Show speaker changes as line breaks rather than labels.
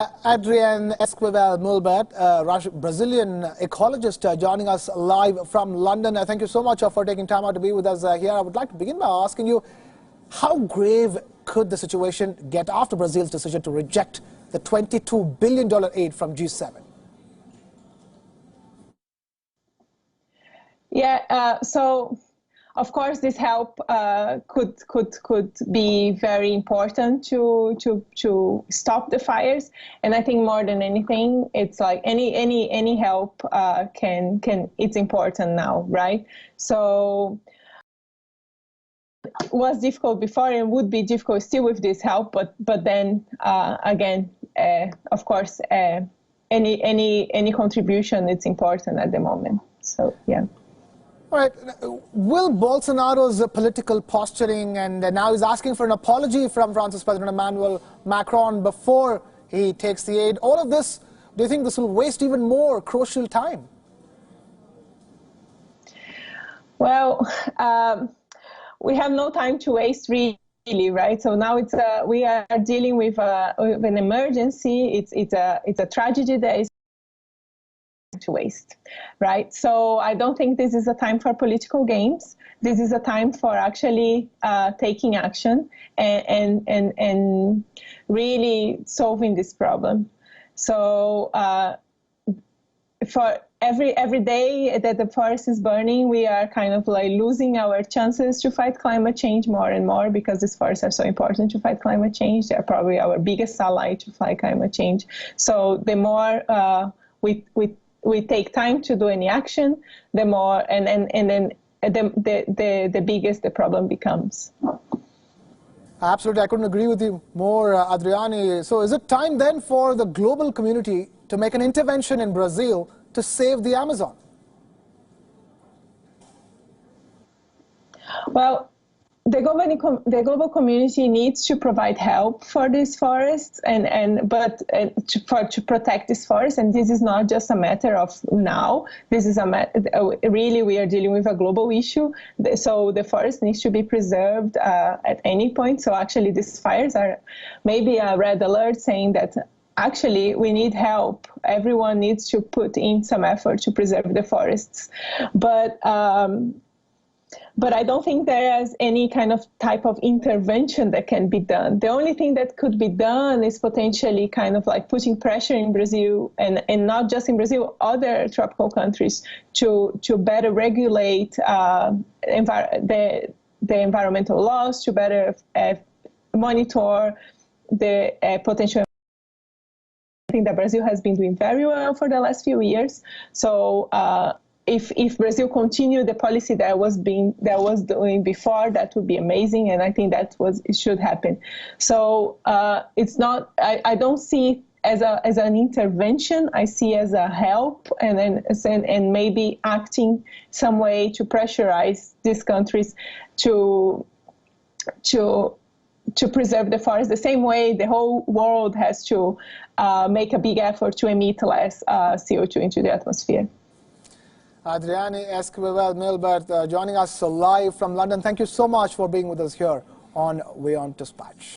Adriane E, Meulbert, Brazilian ecologist, joining us live from London. Thank you so much for taking time out to be with us here. I would like to begin by asking you, how grave could the situation get after Brazil's decision to reject the $22 billion aid from G7?
Yeah, so of course this help could be very important to stop the fires, and I think more than anything, it's like any help it's important now, right? So it was difficult before and would be difficult still with this help, but then again, of course, any contribution, it's important at the moment. So yeah.
All right. Will Bolsonaro's political posturing, and now he's asking for an apology from France's President Emmanuel Macron before he takes the aid, all of this, do you think this will waste even more crucial time? Well, we have no time to waste, really, right? So now we are dealing with an emergency. It's a tragedy that is to waste, right? So I don't think this is a time for political games. This is a time for actually taking action and really solving this problem. So for every day that the forest is burning, we are kind of like losing our chances to fight climate change more and more, because these forests are so important to fight climate change. They are probably our biggest ally to fight climate change. So the more we take time to do any action, the more and then the biggest the problem becomes. Absolutely, I couldn't agree with you more, Adriane. So is it time then for the global community to make an intervention in Brazil to save the Amazon? Well, the global community needs to provide help for these forests to protect these forests, and this is not just a matter of now. This is really, we are dealing with a global issue. So the forest needs to be preserved at any point. So actually, these fires are maybe a red alert saying that actually we need help. Everyone needs to put in some effort to preserve the forests, but I don't think there is any kind of type of intervention that can be done. The only thing that could be done is potentially kind of like putting pressure in Brazil, and not just in Brazil, other tropical countries, to better regulate the environmental laws, to better monitor the potential. I think that Brazil has been doing very well for the last few years. So if Brazil continued the policy that was doing before, that would be amazing, and I think it should happen. So it's not. I don't see it as an intervention. I see it as a help, and maybe acting some way to pressurize these countries to preserve the forest, the same way the whole world has to make a big effort to emit less CO2 into the atmosphere. Adriane E, Meulbert, joining us live from London. Thank you so much for being with us here on Wion Dispatch.